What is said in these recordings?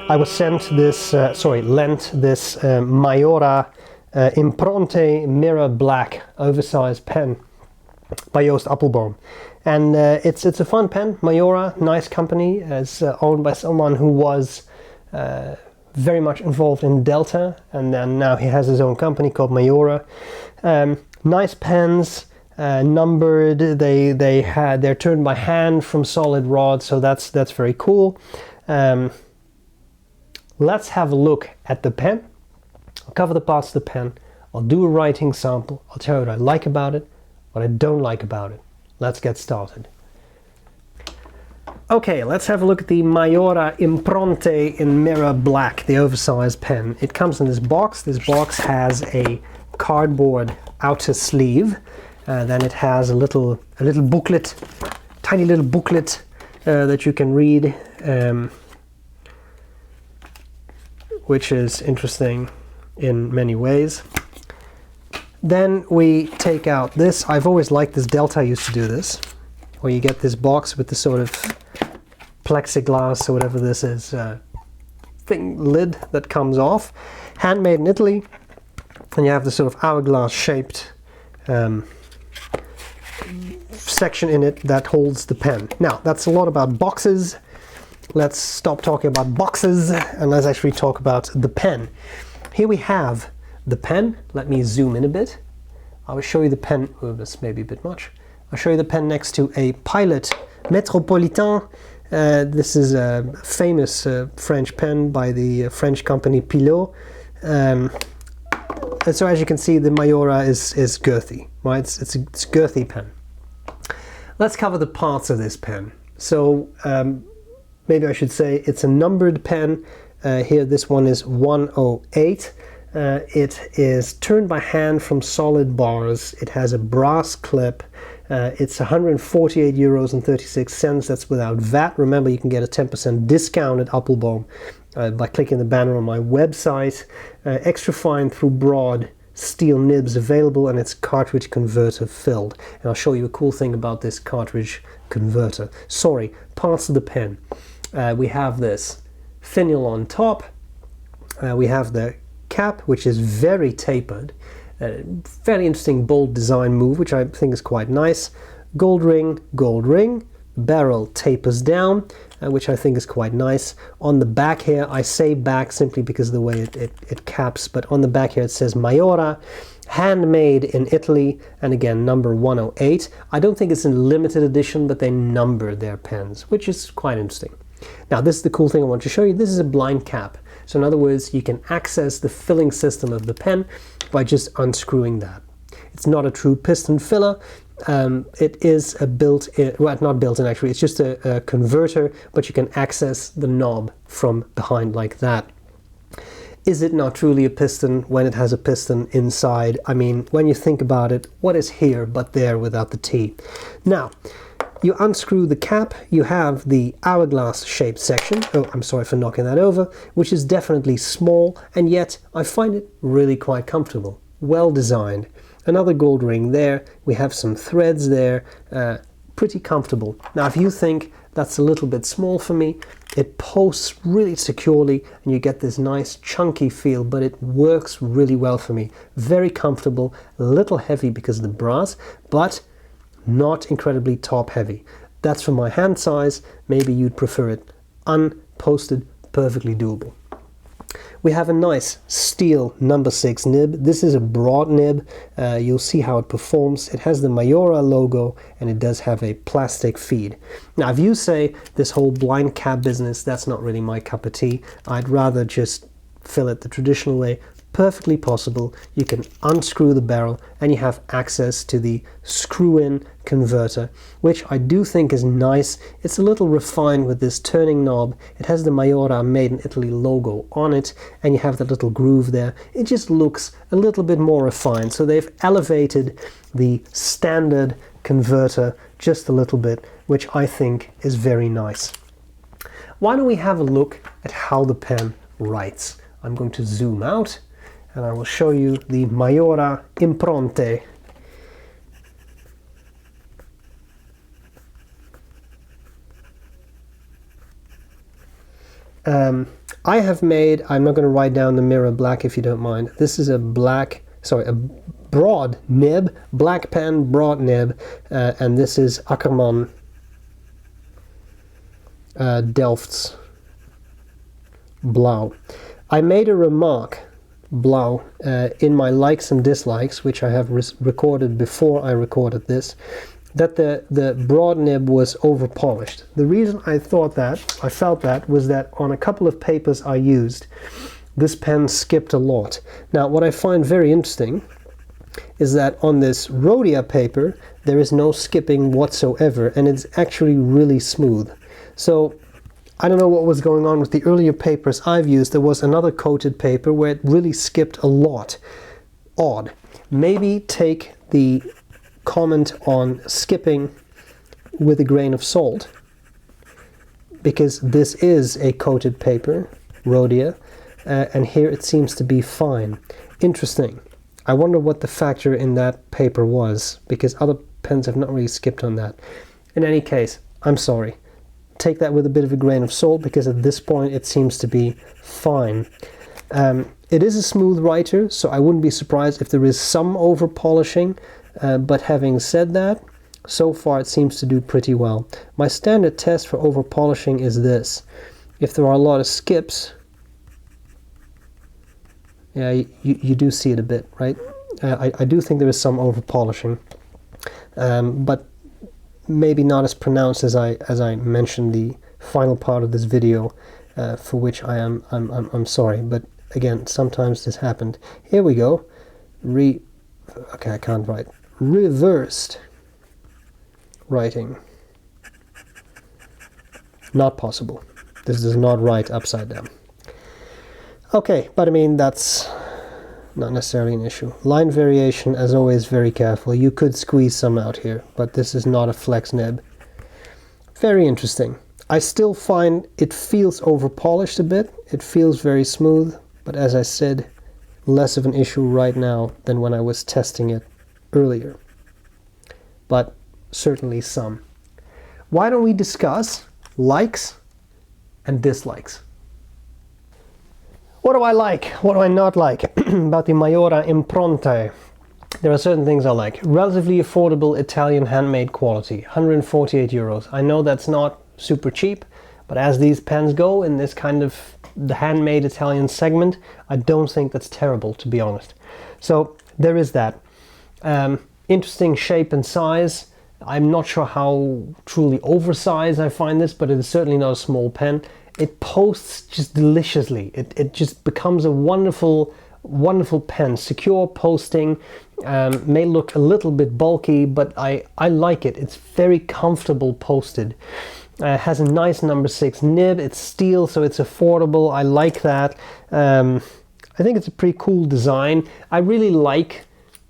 I was lent this Maiora Impronte Mirror Black Oversize pen by Joost Appelboom. And it's a fun pen. Maiora, nice company, is owned by someone who was very much involved in Delta, and then now he has his own company called Maiora. Nice pens, numbered. They're turned by hand from solid rod, so that's very cool. Let's have a look at the pen. I'll cover the parts of the pen. I'll do a writing sample. I'll tell you what I like about it, what I don't like about it. Let's get started. Okay, let's have a look at the Maiora Impronte in Mirror Black, the oversized pen. It comes in this box. This box has a cardboard outer sleeve. Then it has a little booklet, tiny little booklet that you can read, which is interesting in many ways. Then we take out this. I've always liked this. Delta used to do this, where you get this box with the sort of plexiglass or whatever this is lid that comes off. Handmade in Italy, and you have this sort of hourglass shaped section in it that holds the pen. Now, that's a lot about boxes. Let's stop talking about boxes and let's actually talk about the pen. Here we have the pen. Let me zoom in a bit. I will show you the pen. Oh, this may be a bit much. I'll show you the pen next to a Pilot Métropolitain. This is a famous French pen by the French company Pilot. And so as you can see, the Maiora is girthy, right? It's a girthy pen. Let's cover the parts of this pen. So maybe I should say it's a numbered pen. Here, this one is 108. It is turned by hand from solid bars. It has a brass clip. It's 148 euros and 36 cents. That's without VAT. Remember, you can get a 10% discount at Appelboom by clicking the banner on my website. Extra fine through broad steel nibs available, and it's cartridge converter filled. And I'll show you a cool thing about this cartridge converter. Sorry, parts of the pen. We have this finial on top. We have the cap, which is very tapered. Very interesting bold design move, which I think is quite nice. Gold ring, barrel tapers down, which I think is quite nice. On the back here, I say back simply because of the way it caps, but on the back here it says Maiora, handmade in Italy, and again number 108. I don't think it's a limited edition, but they number their pens, which is quite interesting. Now, this is the cool thing I want to show you. This is a blind cap. So in other words, you can access the filling system of the pen by just unscrewing that. It's not a true piston filler. It is a built-in, well, not built-in actually, it's just a converter, but you can access the knob from behind like that. Is it not truly a piston when it has a piston inside? I mean, when you think about it, what is here but there without the T? Now, you unscrew the cap, you have the hourglass shaped section. Oh, I'm sorry for knocking that over, which is definitely small, and yet I find it really quite comfortable. Well designed. Another gold ring there. We have some threads there. Pretty comfortable. Now, if you think that's a little bit small for me, it posts really securely and you get this nice chunky feel, but it works really well for me. Very comfortable, a little heavy because of the brass, but not incredibly top heavy. That's for my hand size. Maybe you'd prefer it unposted, perfectly doable. We have a nice steel number 6 nib. This is a broad nib. You'll see how it performs. It has the Maiora logo and it does have a plastic feed. Now, if you say this whole blind cap business, that's not really my cup of tea. I'd rather just fill it the traditional way. Perfectly possible. You can unscrew the barrel and you have access to the screw-in converter, which I do think is nice. It's a little refined with this turning knob. It has the Maiora Made in Italy logo on it, and you have that little groove there. It just looks a little bit more refined. So they've elevated the standard converter just a little bit, which I think is very nice. Why don't we have a look at how the pen writes? I'm going to zoom out and I will show you the Maiora Impronte. I have made, I'm not going to write down the mirror black if you don't mind. This is a black, sorry, a broad nib, black pen, broad nib, and this is Ackerman Delft's Blau. I made a remark, Blau, in my likes and dislikes, which I have recorded before I recorded this, that the broad nib was over polished. The reason I felt that was that on a couple of papers I used, this pen skipped a lot. Now what I find very interesting is that on this Rhodia paper there is no skipping whatsoever, and it's actually really smooth. So I don't know what was going on with the earlier papers I've used. There was another coated paper where it really skipped a lot. Odd. Maybe take the comment on skipping with a grain of salt, because this is a coated paper, Rhodia, and here it seems to be fine. Interesting. I wonder what the factor in that paper was, because other pens have not really skipped on that. In any case, I'm sorry. Take that with a bit of a grain of salt, because at this point it seems to be fine. It is a smooth writer, so I wouldn't be surprised if there is some over polishing, but having said that, so far it seems to do pretty well. My standard test for over polishing is this. If there are a lot of skips, yeah, you do see it a bit, right? I do think there is some over polishing, but maybe not as pronounced as I mentioned the final part of this video, for which I'm sorry. But again, sometimes this happened. Here we go. Okay, I can't write. Reversed writing. Not possible. This does not write upside down. Okay, but I mean, that's not necessarily an issue. Line variation, as always, very careful. You could squeeze some out here, but this is not a flex nib. Very interesting. I still find it feels over polished a bit. It feels very smooth, but as I said, less of an issue right now than when I was testing it earlier. But certainly some. Why don't we discuss likes and dislikes? What do I like? What do I not like about the Maiora Impronte? There are certain things I like. Relatively affordable Italian handmade quality, 148 euros. I know that's not super cheap, but as these pens go in this kind of the handmade Italian segment, I don't think that's terrible, to be honest. So there is that. Interesting shape and size. I'm not sure how truly oversized I find this, but it is certainly not a small pen. It posts just deliciously. It just becomes a wonderful pen. Secure posting, may look a little bit bulky, but I like it. It's very comfortable posted. Has a nice number 6 nib. It's steel, so it's affordable. I like that. I think it's a pretty cool design. I really like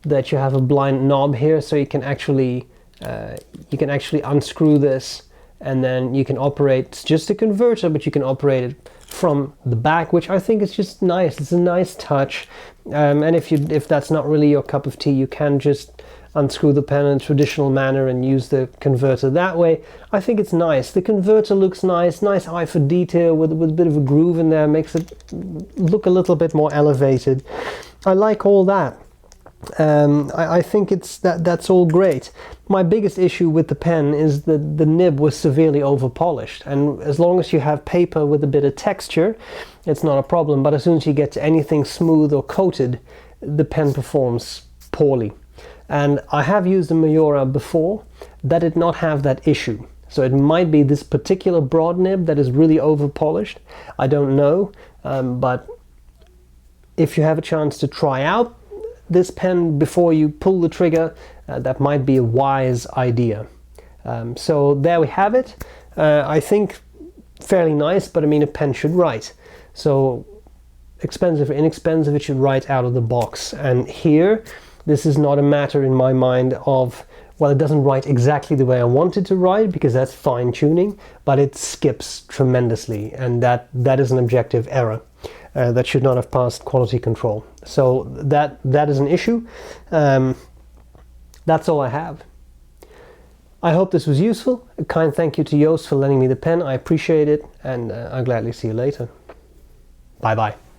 that you have a blind knob here, so you can actually unscrew this, and then you can operate. It's just a converter, but you can operate it from the back, which I think is just nice. It's a nice touch, and if that's not really your cup of tea, you can just unscrew the pen in a traditional manner and use the converter that way. I think it's nice. The converter looks nice eye for detail with a bit of a groove in there, makes it look a little bit more elevated. I like all that. I think that's all great. My biggest issue with the pen is that the nib was severely over polished, and as long as you have paper with a bit of texture, it's not a problem, but as soon as you get to anything smooth or coated, the pen performs poorly. And I have used a Maiora before that did not have that issue. So it might be this particular broad nib that is really over polished. I don't know, but if you have a chance to try out this pen before you pull the trigger, that might be a wise idea. So there we have it. I think fairly nice, but I mean, a pen should write. So expensive or inexpensive, it should write out of the box. And here, this is not a matter in my mind of, well, it doesn't write exactly the way I want it to write, because that's fine tuning, but it skips tremendously, and that is an objective error. That should not have passed quality control. So that is an issue. That's all I have. I hope this was useful. A kind thank you to Joost for lending me the pen. I appreciate it, and I'll gladly see you later. Bye bye.